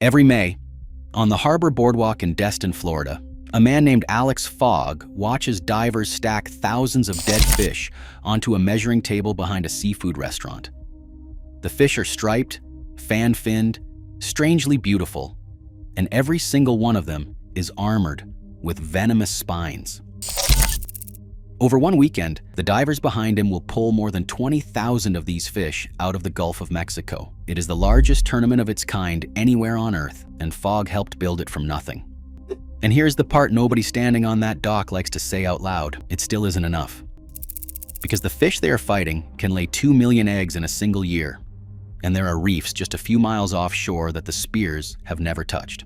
Every May, on the harbor boardwalk in Destin, Florida, a man named Alex Fogg watches divers stack thousands of dead fish onto a measuring table behind a seafood restaurant. The fish are striped, fan-finned, strangely beautiful, and every single one of them is armored with venomous spines. Over one weekend, the divers behind him will pull more than 20,000 of these fish out of the Gulf of Mexico. It is the largest tournament of its kind anywhere on Earth, and Fogg helped build it from nothing. And here's the part nobody standing on that dock likes to say out loud: it still isn't enough. Because the fish they are fighting can lay 2 million eggs in a single year, and there are reefs just a few miles offshore that the spears have never touched.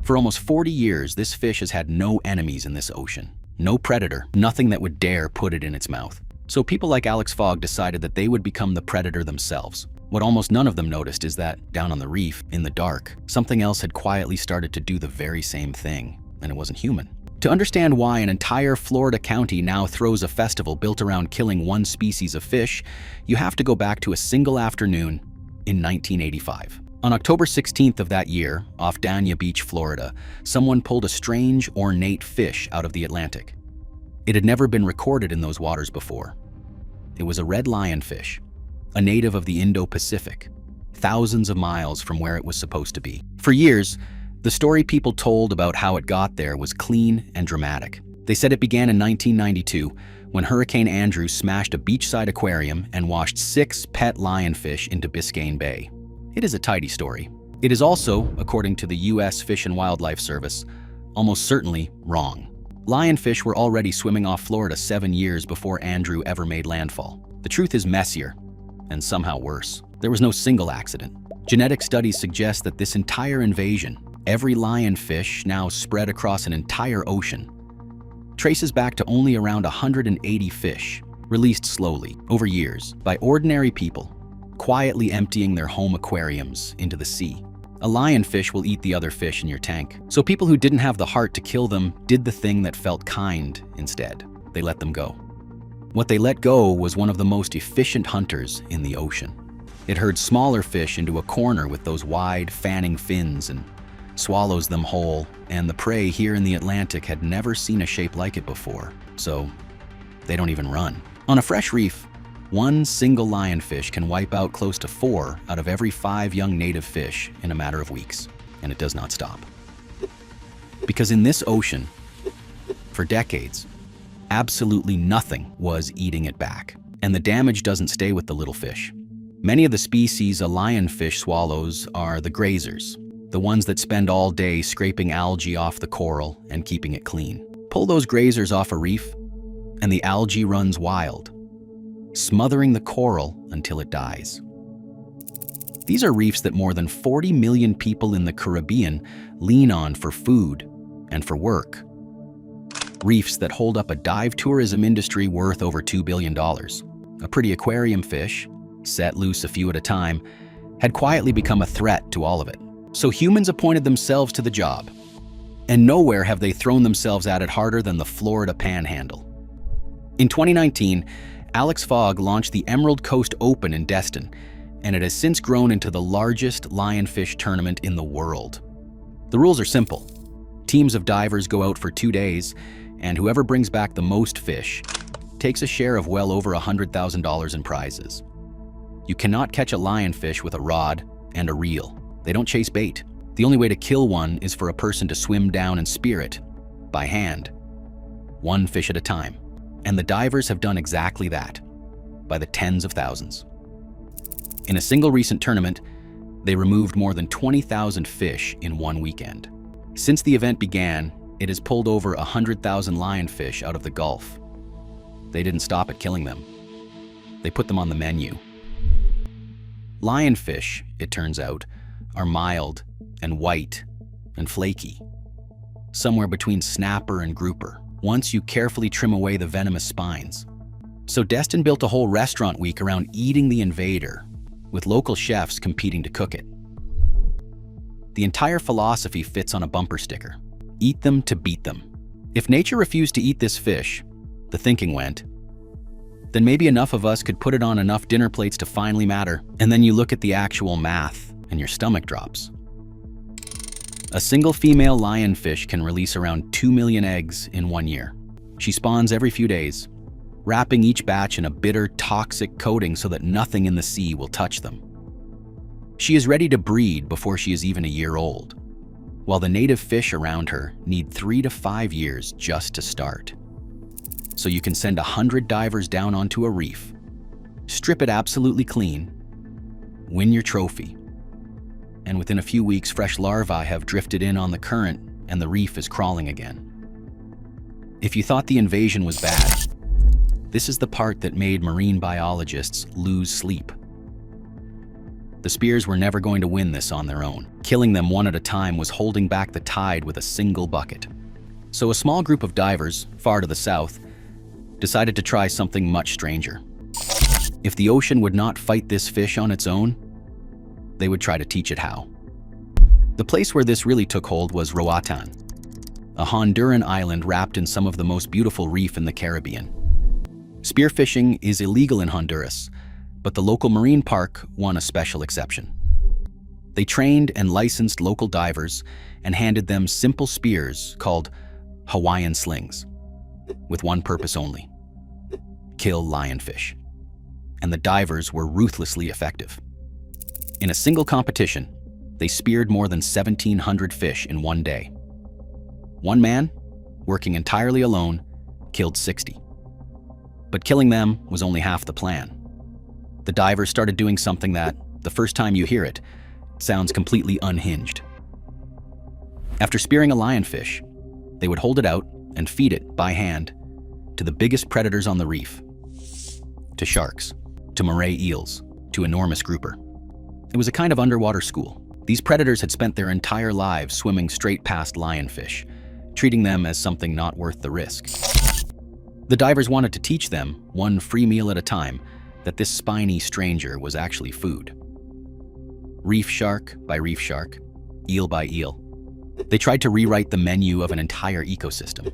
For almost 40 years, this fish has had no enemies in this ocean. No predator, nothing that would dare put it in its mouth. So people like Alex Fogg decided that they would become the predator themselves. What almost none of them noticed is that, down on the reef, in the dark, something else had quietly started to do the very same thing, and it wasn't human. To understand why an entire Florida county now throws a festival built around killing one species of fish, you have to go back to a single afternoon in 1985. On October 16th of that year, off Dania Beach, Florida, someone pulled a strange, ornate fish out of the Atlantic. It had never been recorded in those waters before. It was a red lionfish, a native of the Indo-Pacific, thousands of miles from where it was supposed to be. For years, the story people told about how it got there was clean and dramatic. They said it began in 1992 when Hurricane Andrew smashed a beachside aquarium and washed 6 pet lionfish into Biscayne Bay. It is a tidy story. It is also, according to the U.S. Fish and Wildlife Service, almost certainly wrong. Lionfish were already swimming off Florida 7 years before Andrew ever made landfall. The truth is messier, and somehow worse. There was no single accident. Genetic studies suggest that this entire invasion, every lionfish now spread across an entire ocean, traces back to only around 180 fish, released slowly, over years, by ordinary people, quietly emptying their home aquariums into the sea. A lionfish will eat the other fish in your tank. So people who didn't have the heart to kill them did the thing that felt kind instead. They let them go. What they let go was one of the most efficient hunters in the ocean. It herds smaller fish into a corner with those wide, fanning fins and swallows them whole, and the prey here in the Atlantic had never seen a shape like it before, so they don't even run. On a fresh reef, one single lionfish can wipe out close to 4 out of every 5 young native fish in a matter of weeks, and it does not stop. Because in this ocean, for decades, absolutely nothing was eating it back, and the damage doesn't stay with the little fish. Many of the species a lionfish swallows are the grazers, the ones that spend all day scraping algae off the coral and keeping it clean. Pull those grazers off a reef, and the algae runs wild, smothering the coral until it dies. These are reefs that more than 40 million people in the Caribbean lean on for food and for work. Reefs that hold up a dive tourism industry worth over $2 billion. A pretty aquarium fish, set loose a few at a time, had quietly become a threat to all of it. So humans appointed themselves to the job, and nowhere have they thrown themselves at it harder than the Florida Panhandle. In 2019, Alex Fogg launched the Emerald Coast Open in Destin, and it has since grown into the largest lionfish tournament in the world. The rules are simple. Teams of divers go out for 2 days, and whoever brings back the most fish takes a share of well over $100,000 in prizes. You cannot catch a lionfish with a rod and a reel. They don't chase bait. The only way to kill one is for a person to swim down and spear it, by hand, one fish at a time. And the divers have done exactly that, by the tens of thousands. In a single recent tournament, they removed more than 20,000 fish in one weekend. Since the event began, it has pulled over 100,000 lionfish out of the Gulf. They didn't stop at killing them. They put them on the menu. Lionfish, it turns out, are mild and white and flaky, somewhere between snapper and grouper, once you carefully trim away the venomous spines. So Destin built a whole restaurant week around eating the invader, with local chefs competing to cook it. The entire philosophy fits on a bumper sticker: eat them to beat them. If nature refused to eat this fish, the thinking went, then maybe enough of us could put it on enough dinner plates to finally matter. And then you look at the actual math, and your stomach drops. A single female lionfish can release around 2 million eggs in 1 year. She spawns every few days, wrapping each batch in a bitter, toxic coating so that nothing in the sea will touch them. She is ready to breed before she is even a year old, while the native fish around her need 3 to 5 years just to start. So you can send 100 divers down onto a reef, strip it absolutely clean, win your trophy, and within a few weeks, fresh larvae have drifted in on the current and the reef is crawling again. If you thought the invasion was bad, this is the part that made marine biologists lose sleep. The spears were never going to win this on their own. Killing them one at a time was holding back the tide with a single bucket. So a small group of divers, far to the south, decided to try something much stranger. If the ocean would not fight this fish on its own, they would try to teach it how. The place where this really took hold was Roatan, a Honduran island wrapped in some of the most beautiful reef in the Caribbean. Spearfishing is illegal in Honduras, but the local marine park won a special exception. They trained and licensed local divers and handed them simple spears called Hawaiian slings, with one purpose only: kill lionfish. And the divers were ruthlessly effective. In a single competition, they speared more than 1,700 fish in 1 day. One man, working entirely alone, killed 60. But killing them was only half the plan. The divers started doing something that, the first time you hear it, sounds completely unhinged. After spearing a lionfish, they would hold it out and feed it by hand to the biggest predators on the reef, to sharks, to moray eels, to enormous grouper. It was a kind of underwater school. These predators had spent their entire lives swimming straight past lionfish, treating them as something not worth the risk. The divers wanted to teach them, one free meal at a time, that this spiny stranger was actually food. Reef shark by reef shark, eel by eel. They tried to rewrite the menu of an entire ecosystem.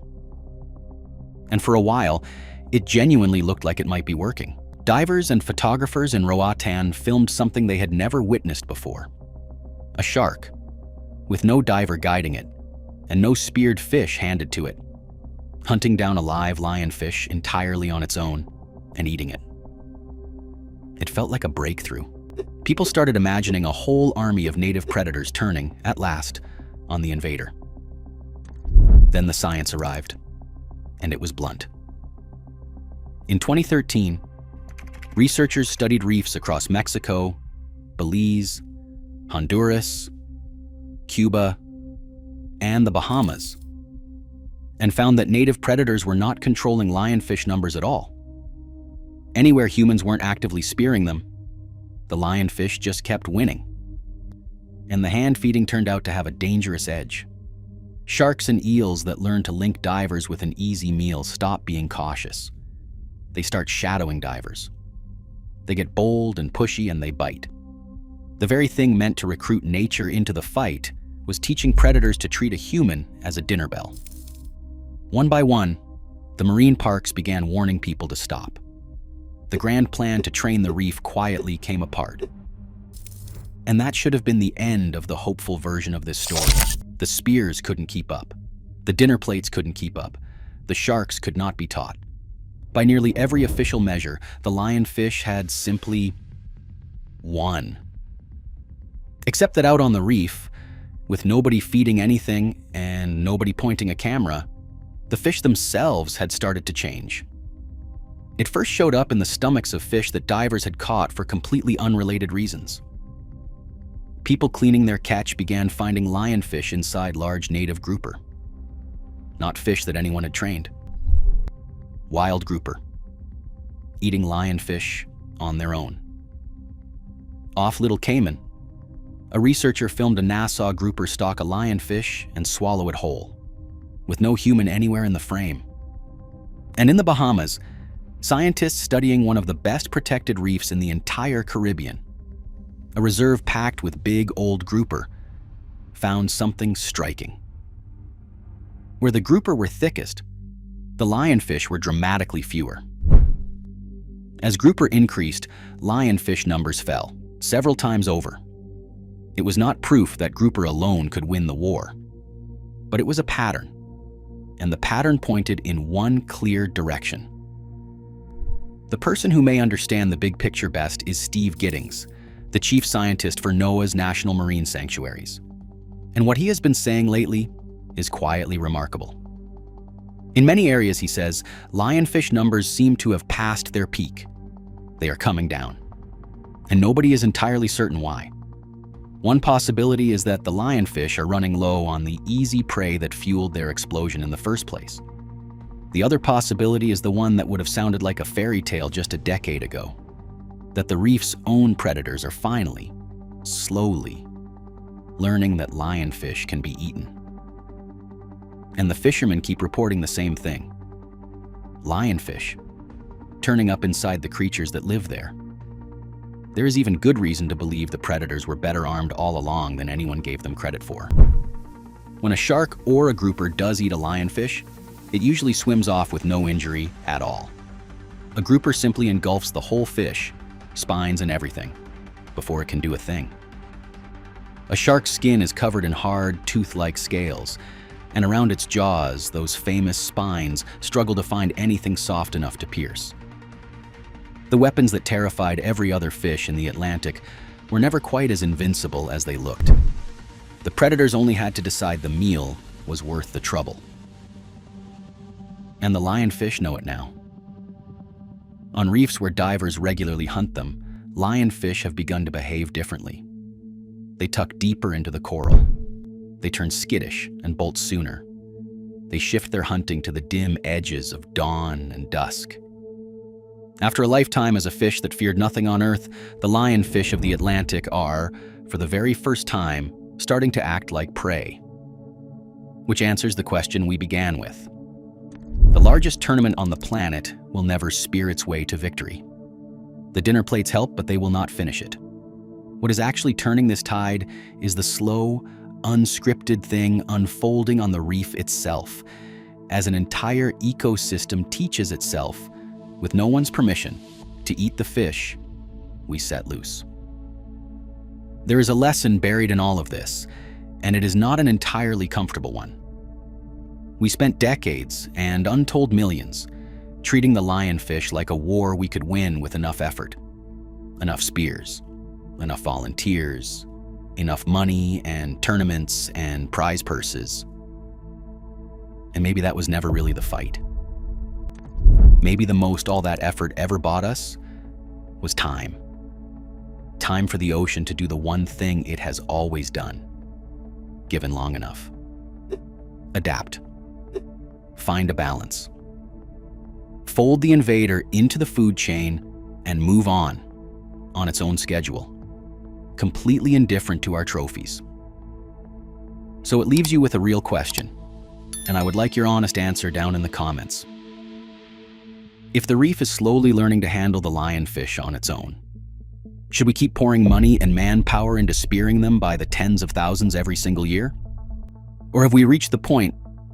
And for a while, it genuinely looked like it might be working. Divers and photographers in Roatan filmed something they had never witnessed before. A shark, with no diver guiding it, and no speared fish handed to it, hunting down a live lionfish entirely on its own and eating it. It felt like a breakthrough. People started imagining a whole army of native predators turning, at last, on the invader. Then the science arrived, and it was blunt. In 2013, researchers studied reefs across Mexico, Belize, Honduras, Cuba, and the Bahamas, and found that native predators were not controlling lionfish numbers at all. Anywhere humans weren't actively spearing them, the lionfish just kept winning. And the hand feeding turned out to have a dangerous edge. Sharks and eels that learn to link divers with an easy meal stop being cautious. They start shadowing divers. They get bold and pushy and they bite. The very thing meant to recruit nature into the fight was teaching predators to treat a human as a dinner bell. One by one, the marine parks began warning people to stop. The grand plan to train the reef quietly came apart. And that should have been the end of the hopeful version of this story. The spears couldn't keep up. The dinner plates couldn't keep up. The sharks could not be taught. By nearly every official measure, the lionfish had simply won. Except that out on the reef, with nobody feeding anything and nobody pointing a camera, the fish themselves had started to change. It first showed up in the stomachs of fish that divers had caught for completely unrelated reasons. People cleaning their catch began finding lionfish inside large native grouper. Not fish that anyone had trained. Wild grouper, eating lionfish on their own. Off Little Cayman, a researcher filmed a Nassau grouper stalk a lionfish and swallow it whole, with no human anywhere in the frame. And in the Bahamas, scientists studying one of the best protected reefs in the entire Caribbean, a reserve packed with big old grouper, found something striking. Where the grouper were thickest, the lionfish were dramatically fewer. As grouper increased, lionfish numbers fell, several times over. It was not proof that grouper alone could win the war, but it was a pattern, and the pattern pointed in one clear direction. The person who may understand the big picture best is Steve Giddings, the chief scientist for NOAA's National Marine Sanctuaries. And what he has been saying lately is quietly remarkable. In many areas, he says, lionfish numbers seem to have passed their peak. They are coming down, and nobody is entirely certain why. One possibility is that the lionfish are running low on the easy prey that fueled their explosion in the first place. The other possibility is the one that would have sounded like a fairy tale just a decade ago, that the reef's own predators are finally, slowly, learning that lionfish can be eaten. And the fishermen keep reporting the same thing. Lionfish, turning up inside the creatures that live there. There is even good reason to believe the predators were better armed all along than anyone gave them credit for. When a shark or a grouper does eat a lionfish, it usually swims off with no injury at all. A grouper simply engulfs the whole fish, spines and everything, before it can do a thing. A shark's skin is covered in hard, tooth-like scales, and around its jaws, those famous spines struggle to find anything soft enough to pierce. The weapons that terrified every other fish in the Atlantic were never quite as invincible as they looked. The predators only had to decide the meal was worth the trouble. And the lionfish know it now. On reefs where divers regularly hunt them, lionfish have begun to behave differently. They tuck deeper into the coral. They turn skittish and bolt sooner. They shift their hunting to the dim edges of dawn and dusk. After a lifetime as a fish that feared nothing on Earth, the lionfish of the Atlantic are, for the very first time, starting to act like prey. Which answers the question we began with. The largest tournament on the planet will never spear its way to victory. The dinner plates help, but they will not finish it. What is actually turning this tide is the slow, unscripted thing unfolding on the reef itself, as an entire ecosystem teaches itself, with no one's permission, to eat the fish we set loose. There is a lesson buried in all of this, and it is not an entirely comfortable one. We spent decades and untold millions treating the lionfish like a war we could win with enough effort, enough spears, enough volunteers, enough money and tournaments and prize purses. And maybe that was never really the fight. Maybe the most all that effort ever bought us was time. Time for the ocean to do the one thing it has always done, given long enough. Adapt. Find a balance. Fold the invader into the food chain and move on its own schedule, completely indifferent to our trophies. So it leaves you with a real question, and I would like your honest answer down in the comments. If the reef is slowly learning to handle the lionfish on its own, should we keep pouring money and manpower into spearing them by the tens of thousands every single year? Or have we reached the point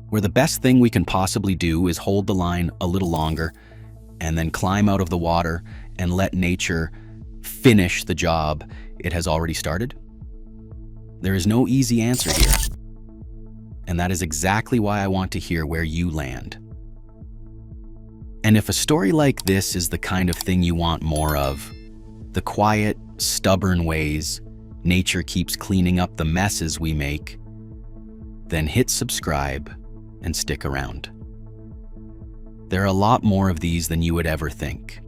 where the best thing we can possibly do is hold the line a little longer and then climb out of the water and let nature finish the job it has already started? There is no easy answer here. And that is exactly why I want to hear where you land. And if a story like this is the kind of thing you want more of, the quiet, stubborn ways nature keeps cleaning up the messes we make, then hit subscribe and stick around. There are a lot more of these than you would ever think.